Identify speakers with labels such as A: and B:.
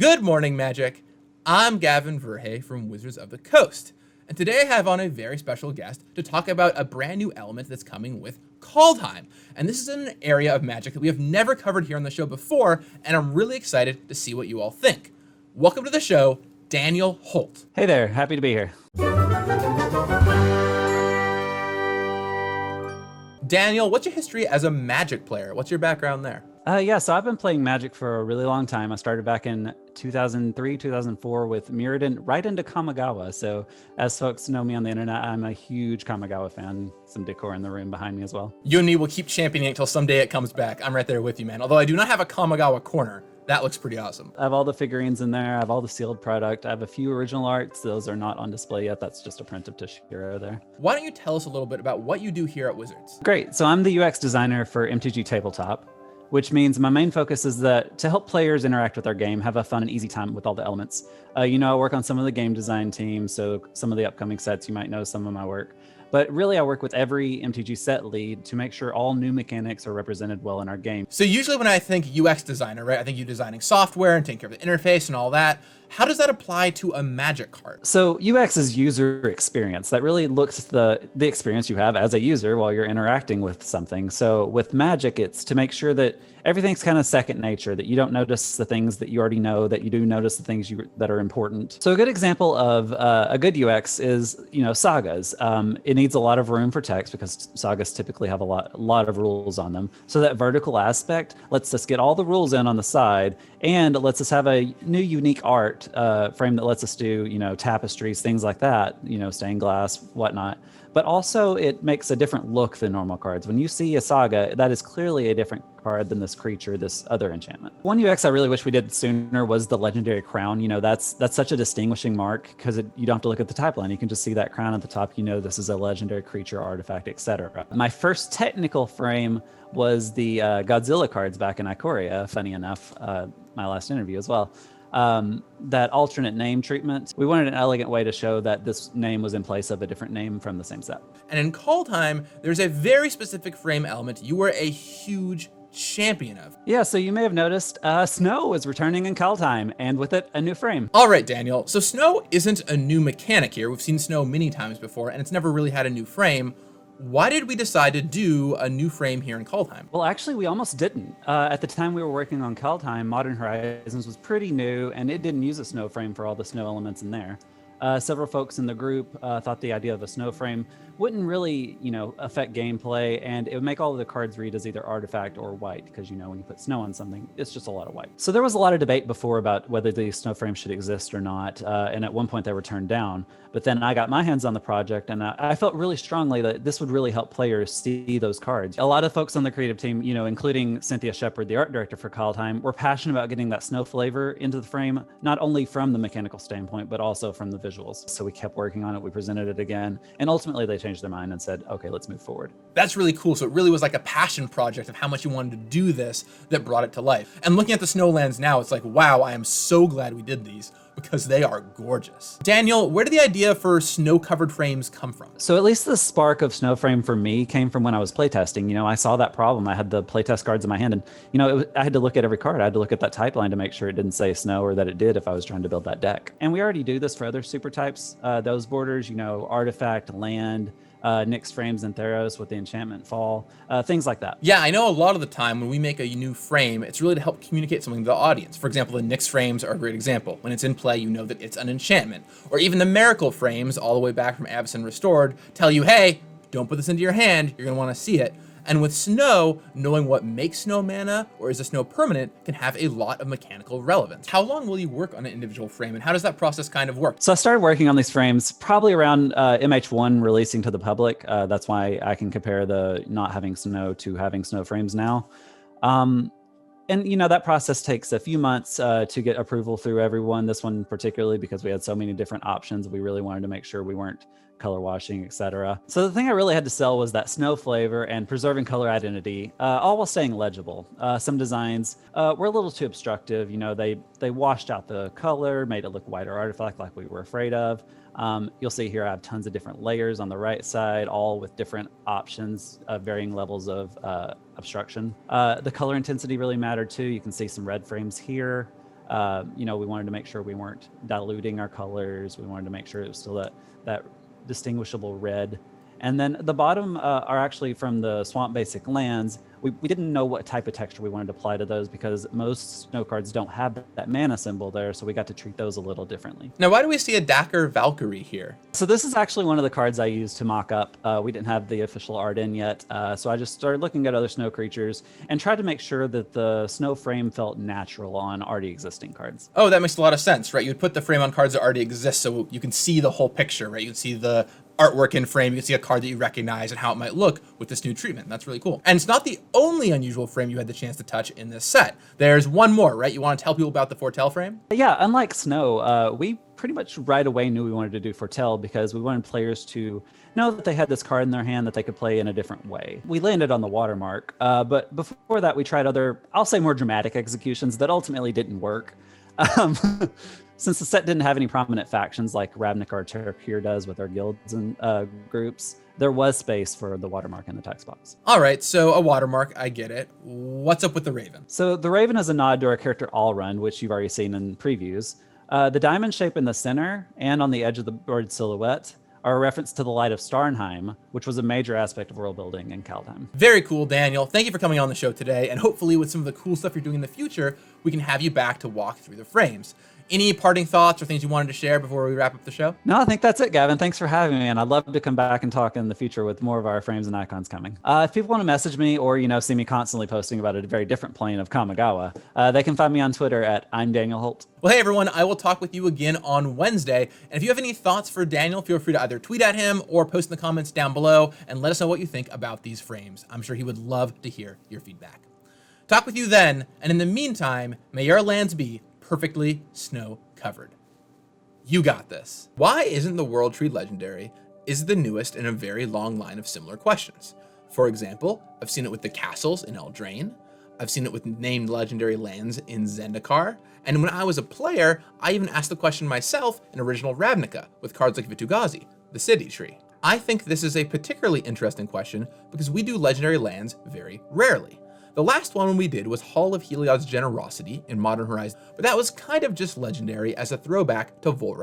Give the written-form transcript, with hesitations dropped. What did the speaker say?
A: Good morning, Magic. I'm Gavin Verhey from Wizards of the Coast, and today I have on a very special guest to talk about a brand new element that's coming with Kaldheim. And this is an area of Magic that we have never covered here on the show before, and I'm really excited to see what you all think. Welcome to the show, Daniel Holt.
B: Hey there, happy to be here.
A: Daniel, what's your history as a Magic player? What's your background there?
B: So I've been playing Magic for a really long time. I started back in 2003, 2004 with Mirrodin right into Kamigawa. So as folks know me on the internet, I'm a huge Kamigawa fan. Some decor in the room behind me as well.
A: You and me will keep championing it until someday it comes back. I'm right there with you, man. Although I do not have a Kamigawa corner. That looks pretty awesome.
B: I have all the figurines in there. I have all the sealed product. I have a few original arts. Those are not on display yet. That's just a print of Toshiro there.
A: Why don't you tell us a little bit about what you do here at Wizards?
B: Great. So I'm the UX designer for MTG Tabletop, which means my main focus is that to help players interact with our game, have a fun and easy time with all the elements. I work on some of the game design teams, so some of the upcoming sets, you might know some of my work. But really, I work with every MTG set lead to make sure all new mechanics are represented well in our game.
A: So usually when I think UX designer, right, I think you're designing software and taking care of the interface and all that. How does that apply to a Magic card?
B: So UX is user experience. That really looks at the experience you have as a user while you're interacting with something. So with Magic, it's to make sure that everything's kind of second nature, that you don't notice the things that you already know, that you do notice the things that are important. So a good example of a good UX is, sagas. It needs a lot of room for text because sagas typically have a lot of rules on them. So that vertical aspect lets us get all the rules in on the side and lets us have a new unique art frame that lets us do, tapestries, things like that, stained glass, whatnot. But also it makes a different look than normal cards. When you see a saga, that is clearly a different card than this creature, this other enchantment. One UX I really wish we did sooner was the legendary crown. That's such a distinguishing mark because you don't have to look at the type line. You can just see that crown at the top. This is a legendary creature, artifact, etc. My first technical frame was the Godzilla cards back in Ikoria, funny enough, my last interview as well. That alternate name treatment. We wanted an elegant way to show that this name was in place of a different name from the same set.
A: And in Kaldheim, there's a very specific frame element you were a huge champion of.
B: Yeah, so you may have noticed snow is returning in Kaldheim, and with it, a new frame.
A: All right, Daniel. So snow isn't a new mechanic here. We've seen snow many times before, and it's never really had a new frame. Why did we decide to do a new frame here in Kaldheim?
B: Well, actually, we almost didn't. At the time we were working on Kaldheim, Modern Horizons was pretty new, and it didn't use a snow frame for all the snow elements in there. Several folks in the group thought the idea of a snow frame wouldn't really, affect gameplay, and it would make all of the cards read as either artifact or white, because when you put snow on something, it's just a lot of white. So there was a lot of debate before about whether the snow frame should exist or not, and at one point they were turned down. But then I got my hands on the project, and I felt really strongly that this would really help players see those cards. A lot of folks on the creative team, including Cynthia Shepard, the art director for Kaldheim, were passionate about getting that snow flavor into the frame, not only from the mechanical standpoint, but also from the visuals. So we kept working on it, we presented it again, and ultimately they changed their mind and said, okay, let's move forward.
A: That's really cool. So it really was like a passion project of how much you wanted to do this that brought it to life. And looking at the snowlands now, it's like, wow, I am so glad we did these because they are gorgeous. Daniel, where did the idea for snow-covered frames come from?
B: So at least the spark of snow frame for me came from when I was playtesting. I saw that problem. I had the playtest cards in my hand, and I had to look at every card. I had to look at that type line to make sure it didn't say snow, or that it did if I was trying to build that deck. And we already do this for other super types. Those borders, artifact, land, Nyx frames and Theros with the enchantment fall, things like that.
A: Yeah, I know a lot of the time when we make a new frame, it's really to help communicate something to the audience. For example, the Nyx frames are a great example. When it's in play, you know that it's an enchantment. Or even the Miracle frames, all the way back from Avacyn Restored, tell you, hey, don't put this into your hand, you're going to want to see it. And with snow, knowing what makes snow mana or is a snow permanent can have a lot of mechanical relevance. How long will you work on an individual frame, and how does that process kind of work?
B: So I started working on these frames probably around MH1 releasing to the public. That's why I can compare the not having snow to having snow frames now. And that process takes a few months to get approval through everyone. This one particularly because we had so many different options. We really wanted to make sure we weren't color washing, etc. So the thing I really had to sell was that snow flavor and preserving color identity, all while staying legible. Some designs were a little too obstructive. They washed out the color, made it look white or artifact like we were afraid of. You'll see here I have tons of different layers on the right side, all with different options, varying levels of obstruction. The color intensity really mattered too. You can see some red frames here. We wanted to make sure we weren't diluting our colors. We wanted to make sure it was still that distinguishable red. And then the bottom are actually from the Swamp Basic lands. We didn't know what type of texture we wanted to apply to those because most snow cards don't have that mana symbol there, so we got to treat those a little differently.
A: Now, why do we see a Dacker Valkyrie here?
B: So this is actually one of the cards I used to mock up. We didn't have the official art in yet, so I just started looking at other snow creatures and tried to make sure that the snow frame felt natural on already existing cards.
A: Oh, that makes a lot of sense, right? You would put the frame on cards that already exist so you can see the whole picture, right? You can see the artwork in frame, you can see a card that you recognize and how it might look with this new treatment. That's really cool. And it's not the only unusual frame you had the chance to touch in this set. There's one more, right? You want to tell people about the Foretell Frame?
B: Yeah, unlike Snow, we pretty much right away knew we wanted to do Foretell because we wanted players to know that they had this card in their hand that they could play in a different way. We landed on the watermark, but before that we tried other, I'll say more dramatic executions that ultimately didn't work. Since the set didn't have any prominent factions like Ravnica or Terrakir does with our guilds and groups, there was space for the watermark in the text box.
A: All right, so a watermark, I get it. What's up with the Raven?
B: So the Raven is a nod to our character Allrun, which you've already seen in previews. The diamond shape in the center and on the edge of the bird silhouette are a reference to the Light of Starnheim, which was a major aspect of world building in Kaldheim.
A: Very cool, Daniel. Thank you for coming on the show today, and hopefully with some of the cool stuff you're doing in the future, we can have you back to walk through the frames. Any parting thoughts or things you wanted to share before we wrap up the show?
B: No, I think that's it, Gavin. Thanks for having me, and I'd love to come back and talk in the future with more of our frames and icons coming. If people want to message me or see me constantly posting about a very different plane of Kamigawa, they can find me on Twitter at I'm Daniel Holt.
A: Well, hey everyone, I will talk with you again on Wednesday, and if you have any thoughts for Daniel, feel free to either tweet at him or post in the comments down below and let us know what you think about these frames. I'm sure he would love to hear your feedback. Talk with you then, and in the meantime, may your lands be perfectly snow covered. You got this. Why isn't the World Tree legendary is the newest in a very long line of similar questions. For example, I've seen it with the castles in Eldraine, I've seen it with named legendary lands in Zendikar, and when I was a player, I even asked the question myself in original Ravnica with cards like Vitu-Ghazi, the city tree. I think this is a particularly interesting question because we do legendary lands very rarely. The last one we did was Hall of Heliod's Generosity in Modern Horizons, but that was kind of just legendary as a throwback to Volrath's